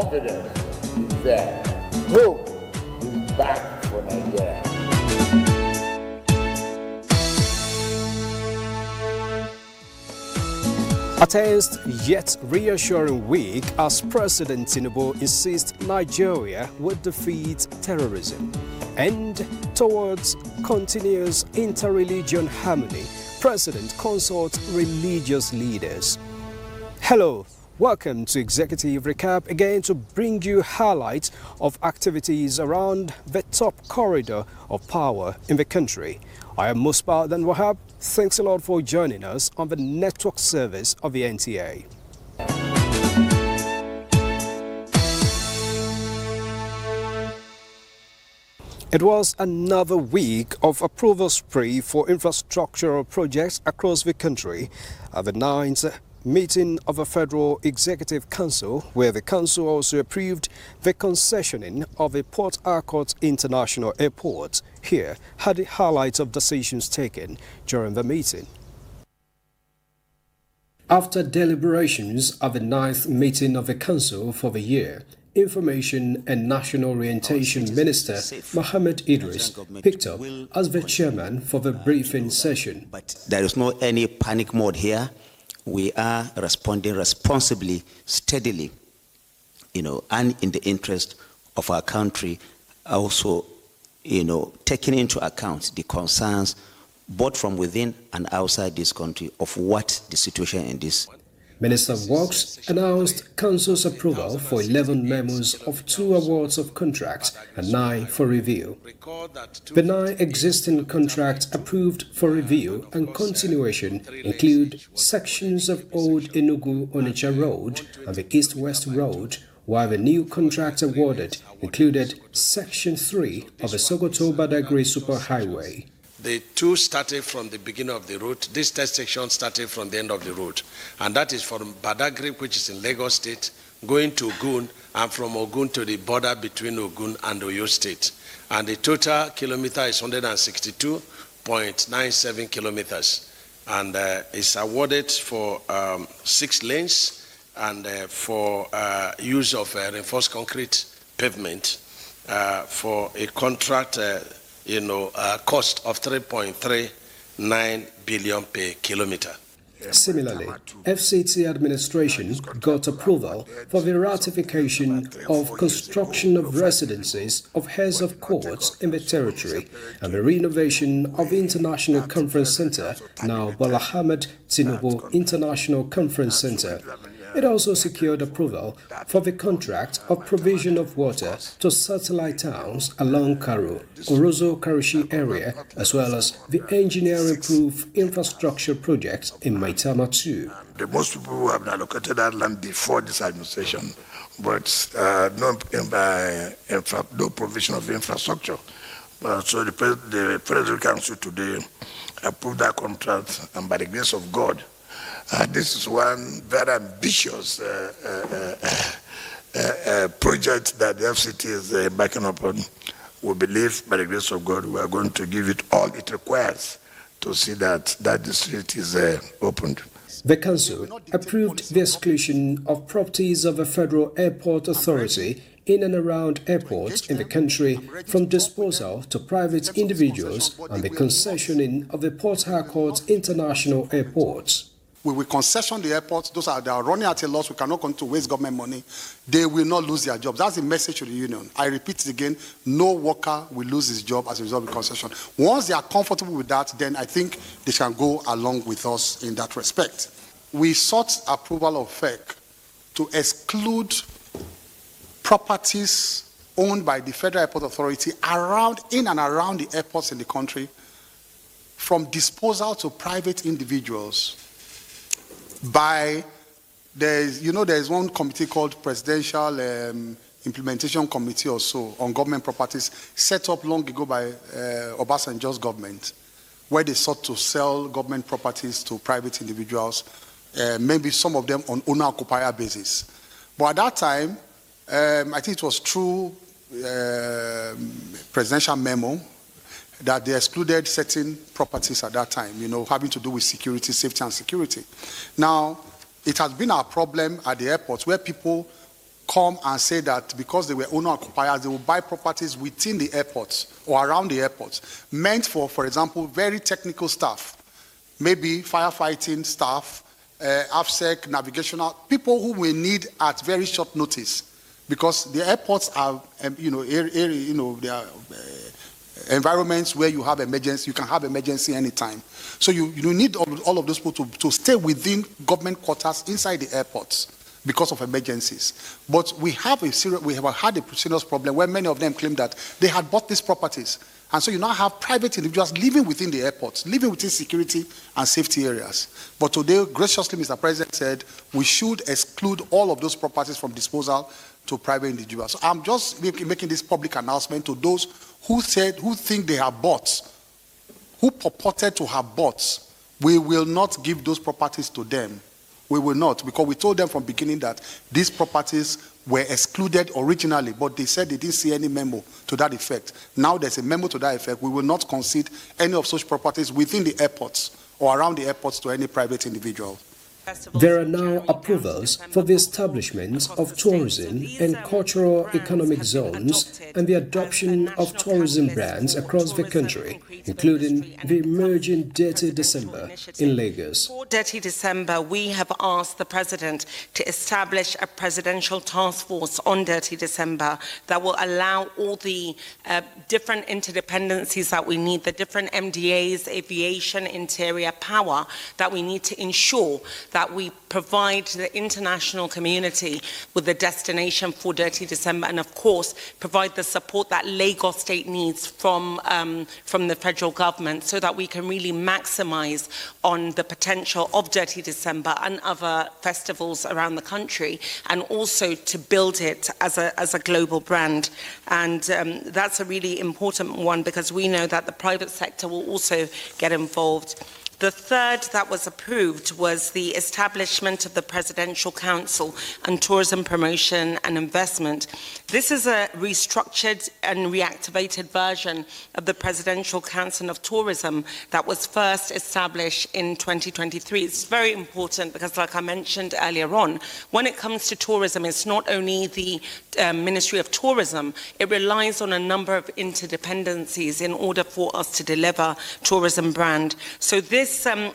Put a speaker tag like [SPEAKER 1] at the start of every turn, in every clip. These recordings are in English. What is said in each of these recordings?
[SPEAKER 1] confidence is there. Hope is back for Nigeria.
[SPEAKER 2] A tense yet reassuring week as President Tinubu insists Nigeria would defeat terrorism. And towards continuous inter-religion harmony, President consults religious leaders. Hello, welcome to Executive Recap, again to bring you highlights of activities around the top corridor of power in the country. I am Muspa Dan Wahab. Thanks a lot for joining us on the network service of the NTA. It was another week of approval spree for infrastructural projects across the country at the 9th meeting of the Federal Executive Council, where the Council also approved the concessioning of a Port Harcourt International Airport. Here are the highlights of decisions taken during the meeting. After deliberations of the 9th meeting of the Council for the year, Information and National Orientation Minister Mohammed Idris picked up as the chairman for the briefing session.
[SPEAKER 3] But there is no any panic mode here. We are responding responsibly, steadily, and in the interest of our country, also, taking into account the concerns both from within and outside this country of what the situation in this.
[SPEAKER 2] Minister of Works announced Council's approval for 11 memos of 2 awards of contracts and 9 for review. The 9 existing contracts approved for review and continuation include sections of Old Enugu-Onitsha Road and the East-West Road, while the new contract awarded included Section 3 of the Sokoto-Badagry Superhighway.
[SPEAKER 4] The 2 started from the beginning of the route. This third section started from the end of the route. And that is from Badagry, which is in Lagos State, going to Ogun, and from Ogun to the border between Ogun and Oyo State. And the total kilometer is 162.97 kilometers. And it's awarded for 6 lanes and for use of reinforced concrete pavement for a contract cost of 3.39 billion per kilometer.
[SPEAKER 2] Similarly, FCT administration got approval for the ratification of construction of residences of heads of courts in the territory and the renovation of the International Conference Center, now Bola Ahmed Tinubu International Conference Center. It also secured approval for the contract of provision of water to satellite towns along Karu, Orozo-Karushi area, as well as the engineering-proof infrastructure project in Maitama 2.
[SPEAKER 5] Most people who have allocated that land before this administration, but no provision of infrastructure. So the Federal Council today approved that contract, and by the grace of God, this is one very ambitious project that the FCT is embarking upon. We believe, by the grace of God, we are going to give it all it requires to see that district is opened.
[SPEAKER 2] The Council approved the exclusion of properties of the Federal Airport Authority in and around airports in the country from disposal to private individuals and the concessioning of the Port Harcourt International Airports.
[SPEAKER 6] We will concession the airports. Those are running at a loss. We cannot continue to waste government money. They will not lose their jobs. That's the message to the union. I repeat it again. No worker will lose his job as a result of the concession. Once they are comfortable with that, then I think they can go along with us in that respect. We sought approval of FEC to exclude properties owned by the Federal Airport Authority in and around the airports in the country from disposal to private individuals. There's one committee called Presidential Implementation Committee or so on government properties set up long ago by Obasanjo's government, where they sought to sell government properties to private individuals, maybe some of them on owner-occupier basis. But at that time, I think it was through presidential memo that they excluded certain properties at that time, having to do with security, safety and security. Now, it has been our problem at the airports where people come and say that because they were owner-occupiers, they will buy properties within the airports or around the airports, meant for example, very technical staff, maybe firefighting staff, AFSEC, navigational, people who will need at very short notice, because the airports are, they are environments where you have emergency, you can have emergency anytime. So you need all of those people to stay within government quarters inside the airports because of emergencies. But we have had a serious problem where many of them claim that they had bought these properties. And so you now have private individuals living within the airports, living within security and safety areas. But today, graciously, Mr. President said we should exclude all of those properties from disposal to private individuals. So I'm just making this public announcement to those who think they have bought, who purported to have bought. We will not give those properties to them. We will not, because we told them from the beginning that these properties were excluded originally, but they said they didn't see any memo to that effect. Now there's a memo to that effect. We will not concede any of such properties within the airports or around the airports to any private individual.
[SPEAKER 2] There are now approvals for the establishment of tourism and cultural economic zones and the adoption of tourism brands across the country, including the emerging Dirty December in Lagos.
[SPEAKER 7] For Dirty December, we have asked the President to establish a presidential task force on Dirty December that will allow all the different interdependencies that we need, the different MDAs, aviation, interior, power, that we need to ensure that we provide the international community with a destination for Dirty December, and of course provide the support that Lagos State needs from the federal government, so that we can really maximize on the potential of Dirty December and other festivals around the country, and also to build it as a global brand. And that's a really important one, because we know that the private sector will also get involved. The third that was approved was the establishment of the Presidential Council on Tourism Promotion and Investment. This is a restructured and reactivated version of the Presidential Council of Tourism that was first established in 2023. It's very important because, like I mentioned earlier on, when it comes to tourism, it's not only the Ministry of Tourism, it relies on a number of interdependencies in order for us to deliver tourism brand. So this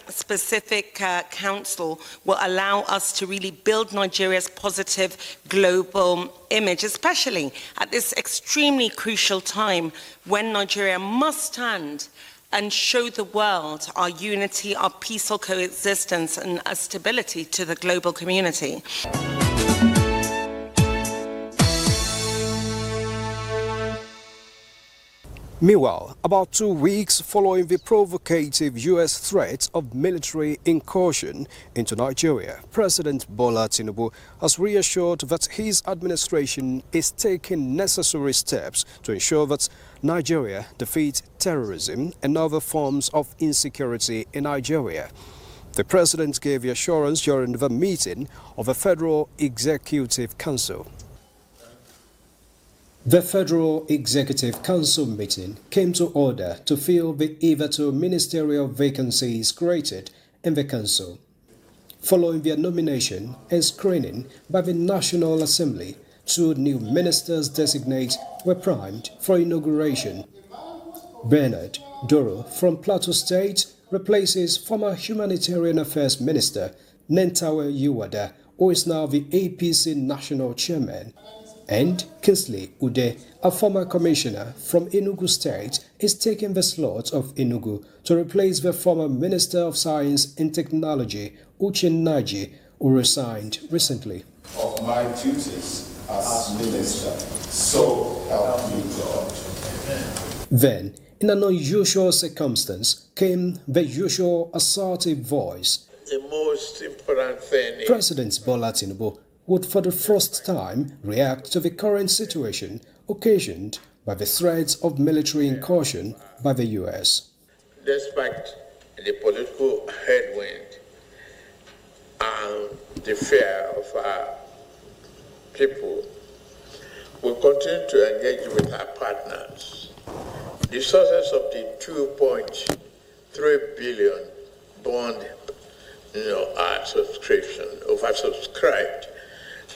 [SPEAKER 7] specific council will allow us to really build Nigeria's positive global image, especially at this extremely crucial time when Nigeria must stand and show the world our unity, our peaceful coexistence, and our stability to the global community.
[SPEAKER 2] Meanwhile, about 2 weeks following the provocative U.S. threat of military incursion into Nigeria, President Bola Tinubu has reassured that his administration is taking necessary steps to ensure that Nigeria defeats terrorism and other forms of insecurity in Nigeria. The president gave the assurance during the meeting of the Federal Executive Council. The Federal Executive Council meeting came to order to fill the hitherto ministerial vacancies created in the Council. Following their nomination and screening by the National Assembly, 2 new ministers designate were primed for inauguration. Bernard Doro from Plateau State replaces former Humanitarian Affairs Minister Nentawe Yiwada, who is now the APC National Chairman. And Kingsley Ude, a former commissioner from Enugu State, is taking the slot of Enugu to replace the former Minister of Science and Technology, Uche Naji, who resigned recently.
[SPEAKER 8] Of my duties as minister, so help me God.
[SPEAKER 2] Then, in an unusual circumstance, came the usual assertive voice.
[SPEAKER 1] The most important thing
[SPEAKER 2] President Bola Tinubu would for the first time react to the current situation occasioned by the threats of military incursion by the U.S.
[SPEAKER 1] Despite the political headwind and the fear of our people, we continue to engage with our partners. The sources of the 2.3 billion bond subscription, oversubscribed,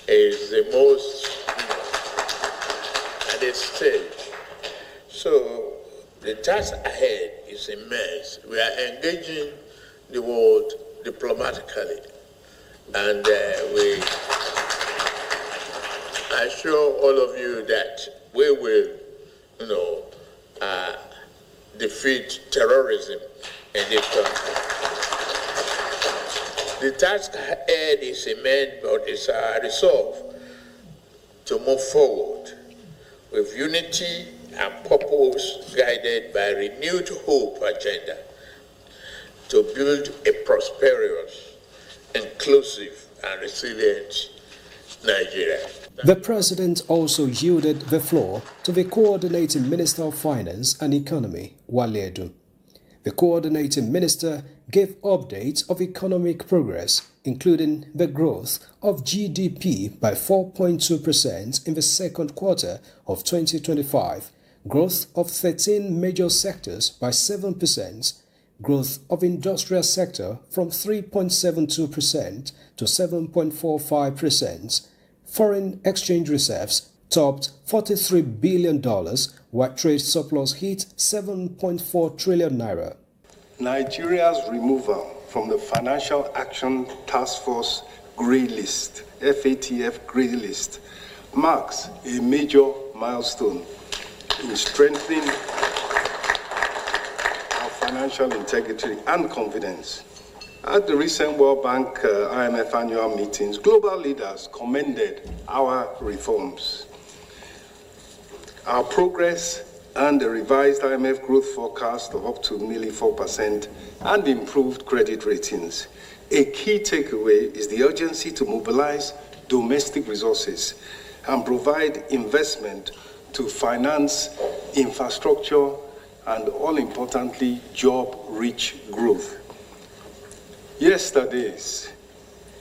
[SPEAKER 1] is the most at this stage. So the task ahead is immense. We are engaging the world diplomatically, and we assure all of you that we will, defeat terrorism in this country. The task ahead is immense, but it's our resolve to move forward with unity and purpose, guided by renewed hope agenda to build a prosperous, inclusive, and resilient Nigeria.
[SPEAKER 2] The President also yielded the floor to the Coordinating Minister of Finance and Economy, Wale Edun. The Coordinating Minister gave updates of economic progress, including the growth of GDP by 4.2% in the second quarter of 2025, growth of 13 major sectors by 7%, growth of industrial sector from 3.72% to 7.45%, foreign exchange reserves topped $43 billion, while trade surplus hit 7.4 trillion naira.
[SPEAKER 9] Nigeria's removal from the Financial Action Task Force Grey List, FATF Grey List, marks a major milestone in strengthening our financial integrity and confidence. At the recent World Bank IMF annual meetings, global leaders commended our reforms. Our progress and the revised IMF growth forecast of up to nearly 4% and improved credit ratings. A key takeaway is the urgency to mobilize domestic resources and provide investment to finance infrastructure and, all importantly, job-rich growth. Yesterday's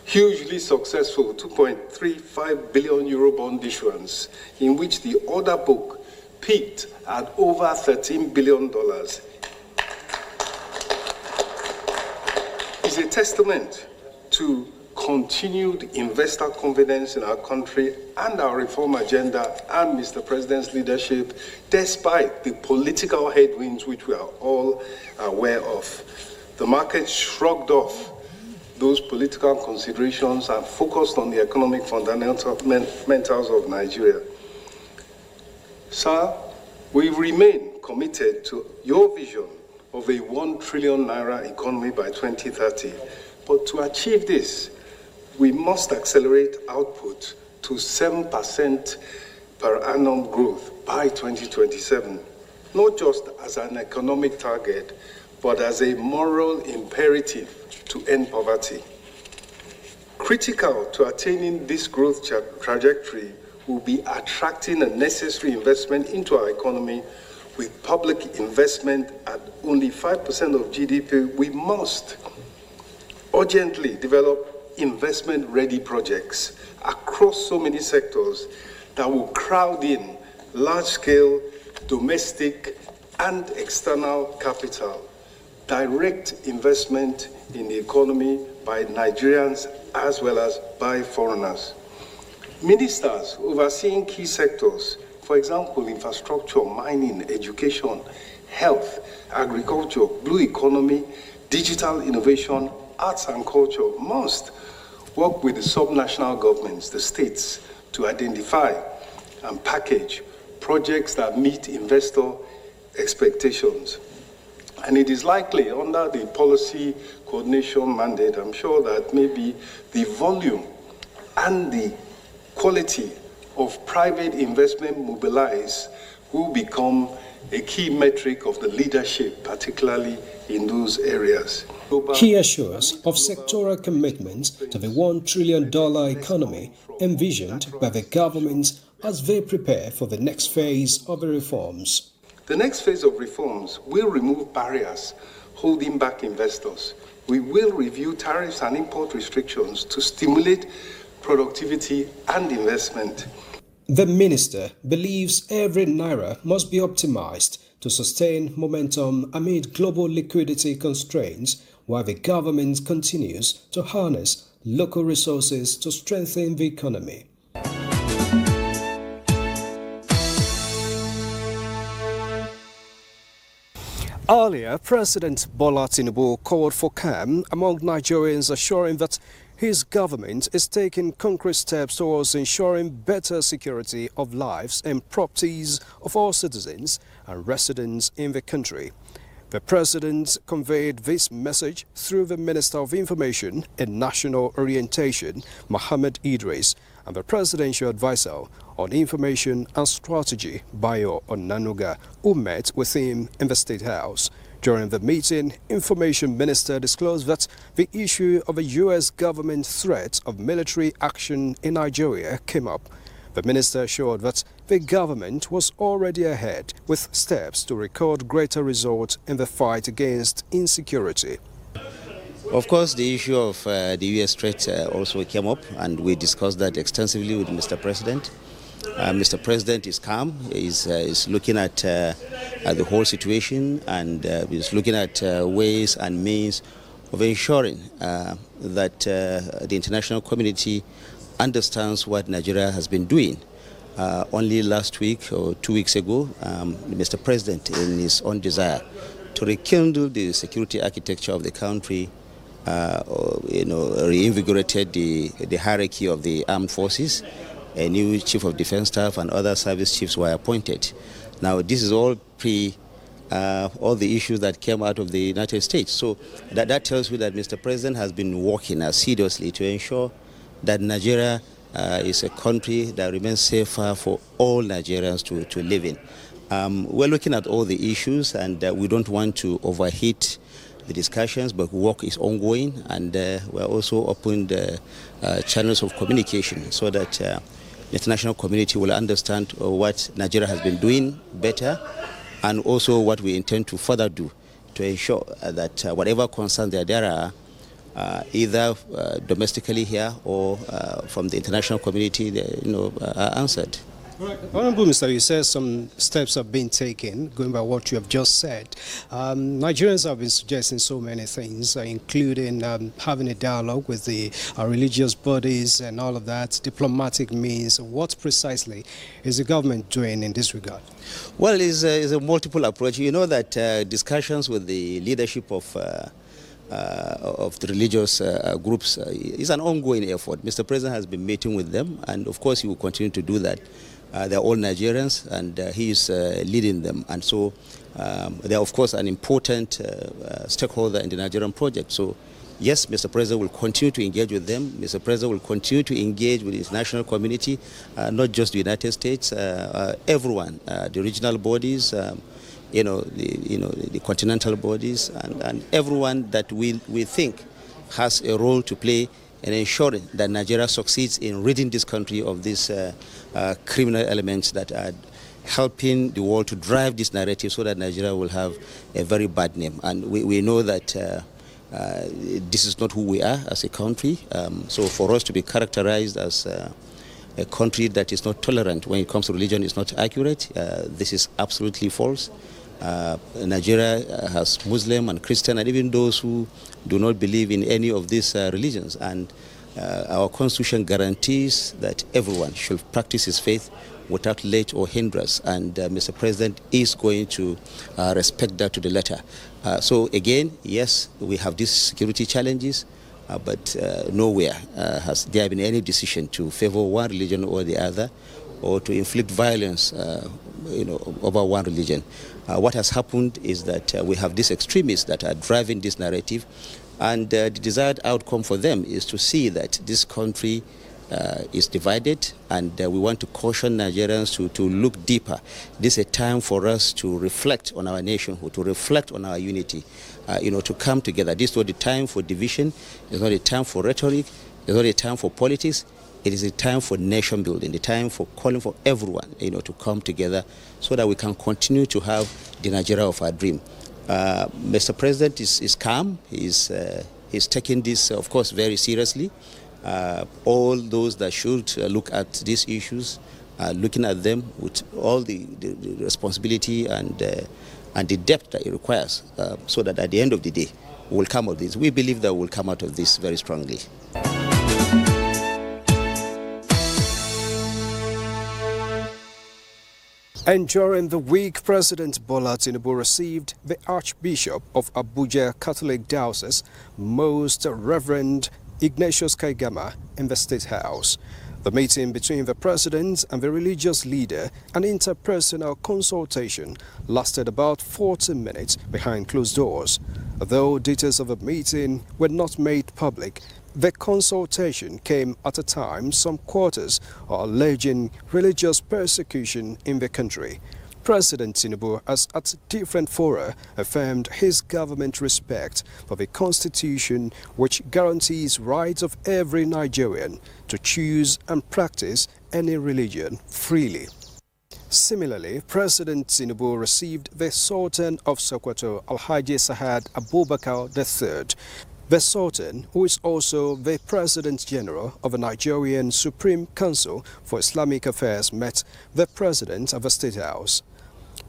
[SPEAKER 9] hugely successful 2.35 billion euro bond issuance, in which the order book peaked at over $13 billion, is a testament to continued investor confidence in our country and our reform agenda and Mr. President's leadership, despite the political headwinds which we are all aware of. The market shrugged off those political considerations and focused on the economic fundamentals of Nigeria. Sir, we remain committed to your vision of a 1 trillion naira economy by 2030. But to achieve this, we must accelerate output to 7% per annum growth by 2027, not just as an economic target, but as a moral imperative to end poverty. Critical to attaining this growth trajectory will be attracting a necessary investment into our economy. With public investment at only 5% of GDP, we must urgently develop investment-ready projects across so many sectors that will crowd in large-scale domestic and external capital, direct investment in the economy by Nigerians as well as by foreigners. Ministers overseeing key sectors, for example, infrastructure, mining, education, health, agriculture, blue economy, digital innovation, arts and culture, must work with the subnational governments, the states, to identify and package projects that meet investor expectations. And it is likely under the policy coordination mandate, I'm sure that maybe the volume and the quality of private investment mobilized will become a key metric of the leadership, particularly in those areas.
[SPEAKER 2] He assures of sectoral commitments to the $1 trillion economy envisioned by the government as they prepare for the next phase of the reforms.
[SPEAKER 9] The next phase of reforms will remove barriers holding back investors. We will review tariffs and import restrictions to stimulate productivity and investment.
[SPEAKER 2] The minister believes every naira must be optimized to sustain momentum amid global liquidity constraints, while the government continues to harness local resources to strengthen the economy. Earlier, President Bola Tinubu called for calm among Nigerians, assuring that his government is taking concrete steps towards ensuring better security of lives and properties of all citizens and residents in the country. The president conveyed this message through the Minister of Information and National Orientation, Mohammed Idris, and the Presidential Advisor on Information and Strategy, Bayo Onanuga, who met with him in the State House. During the meeting, Information Minister disclosed that the issue of a U.S. government threat of military action in Nigeria came up. The minister assured that the government was already ahead with steps to record greater results in the fight against insecurity.
[SPEAKER 3] Of course, the issue of the U.S. threat also came up, and we discussed that extensively with Mr. President. Mr. President is calm, is looking at the whole situation, and is looking at ways and means of ensuring that the international community understands what Nigeria has been doing. Only last week or 2 weeks ago, Mr. President, in his own desire to rekindle the security architecture of the country, reinvigorated the hierarchy of the armed forces. A new chief of defense staff and other service chiefs were appointed. Now, this is all all the issues that came out of the United States. So that tells you that Mr. President has been working assiduously to ensure that Nigeria is a country that remains safer for all Nigerians to live in. We're looking at all the issues, and we don't want to overheat the discussions, but work is ongoing, and we're also opened channels of communication so that the international community will understand what Nigeria has been doing better, and also what we intend to further do to ensure that whatever concerns there are, either domestically here or from the international community, are answered.
[SPEAKER 2] Right. Honorable Minister, you said some steps have been taken, going by what you have just said. Nigerians have been suggesting so many things, including having a dialogue with the religious bodies and all of that, diplomatic means. What precisely is the government doing in this regard?
[SPEAKER 3] Well, it's a multiple approach. You know that discussions with the leadership of the religious groups is an ongoing effort. Mr. President has been meeting with them, and of course he will continue to do that. They're all Nigerians, and he is leading them, and so they are of course an important stakeholder in the Nigerian project. So yes, Mr. President will continue to engage with them. Mr. President will continue to engage with the international community, not just the United States, everyone, the regional bodies, the continental bodies, and everyone that we think has a role to play in ensuring that Nigeria succeeds in ridding this country of these criminal elements that are helping the world to drive this narrative so that Nigeria will have a very bad name. And we know that this is not who we are as a country. So for us to be characterized as a country that is not tolerant when it comes to religion is not accurate. This is absolutely false. Nigeria has Muslim and Christian and even those who do not believe in any of these religions, and our constitution guarantees that everyone should practice his faith without let or hindrance, and Mr. President is going to respect that to the letter. So again, yes, we have these security challenges, but nowhere has there been any decision to favor one religion or the other, or to inflict violence over one religion. What has happened is that we have these extremists that are driving this narrative, and the desired outcome for them is to see that this country is divided, and we want to caution Nigerians to look deeper. This is a time for us to reflect on our nationhood, to reflect on our unity, to come together. This is not the time for division, it's not a time for rhetoric, it's not a time for politics. It is a time for nation building, the time for calling for everyone, to come together so that we can continue to have the Nigeria of our dream. Mr. President is calm. He's taking this, of course, very seriously. All those that should look at these issues are looking at them with all the responsibility and the depth that it requires, so that at the end of the day, we'll come out of this. We believe that we'll come out of this very strongly.
[SPEAKER 2] And during the week, President Bola Tinubu received the Archbishop of Abuja Catholic Diocese, Most Reverend Ignatius Kaigama, in the State House. The meeting between the president and the religious leader, an interpersonal consultation, lasted about 40 minutes behind closed doors. Though details of the meeting were not made public, the consultation came at a time some quarters are alleging religious persecution in the country. President Tinubu has at different fora affirmed his government respect for the constitution, which guarantees rights of every Nigerian to choose and practice any religion freely. Similarly, President Tinubu received the Sultan of Sokoto, Alhaji Sahad Abubakar III. The Sultan, who is also the President General of the Nigerian Supreme Council for Islamic Affairs, met the President of the State House.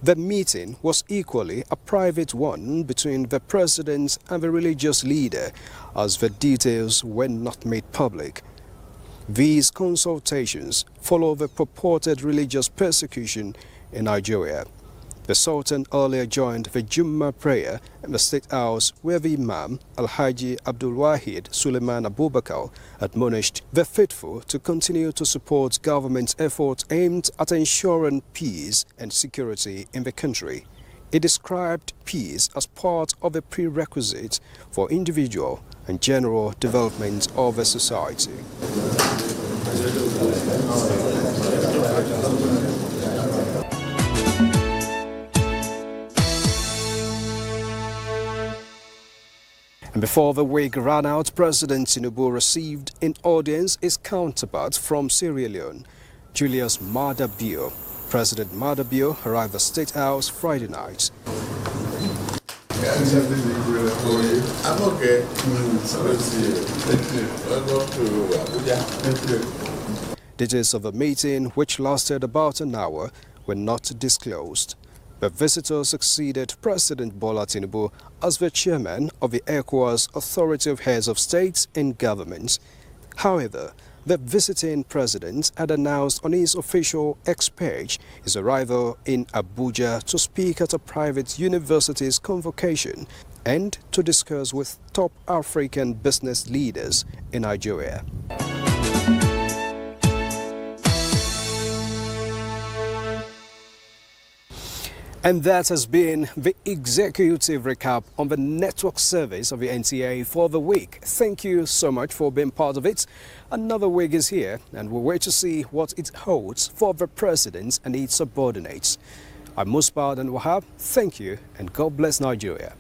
[SPEAKER 2] The meeting was equally a private one between the President and the religious leader, as the details were not made public. These consultations follow the purported religious persecution in Nigeria. The Sultan earlier joined the Jummah prayer in the State House, where the Imam, Al-Haji Abdul Wahid Suleiman Abubakar, admonished the faithful to continue to support government's efforts aimed at ensuring peace and security in the country. He described peace as part of the prerequisite for individual and general development of a society. And before the week ran out, President Tinubu received in audience his counterpart from Sierra Leone, Julius Maada Bio. President Maada Bio arrived at the State House Friday night.
[SPEAKER 1] I'm okay. Welcome to Abuja.
[SPEAKER 2] Details of the meeting, which lasted about an hour, were not disclosed. The visitor succeeded President Bola Tinubu as the chairman of the ECOWAS Authority of Heads of States and Governments. However, the visiting president had announced on his official X page his arrival in Abuja to speak at a private university's convocation and to discuss with top African business leaders in Nigeria. And that has been the executive recap on the network service of the NTA for the week. Thank you so much for being part of it. Another week is here, and we'll wait to see what it holds for the president and its subordinates. I'm Musbad and Wahab. Thank you, and God bless Nigeria.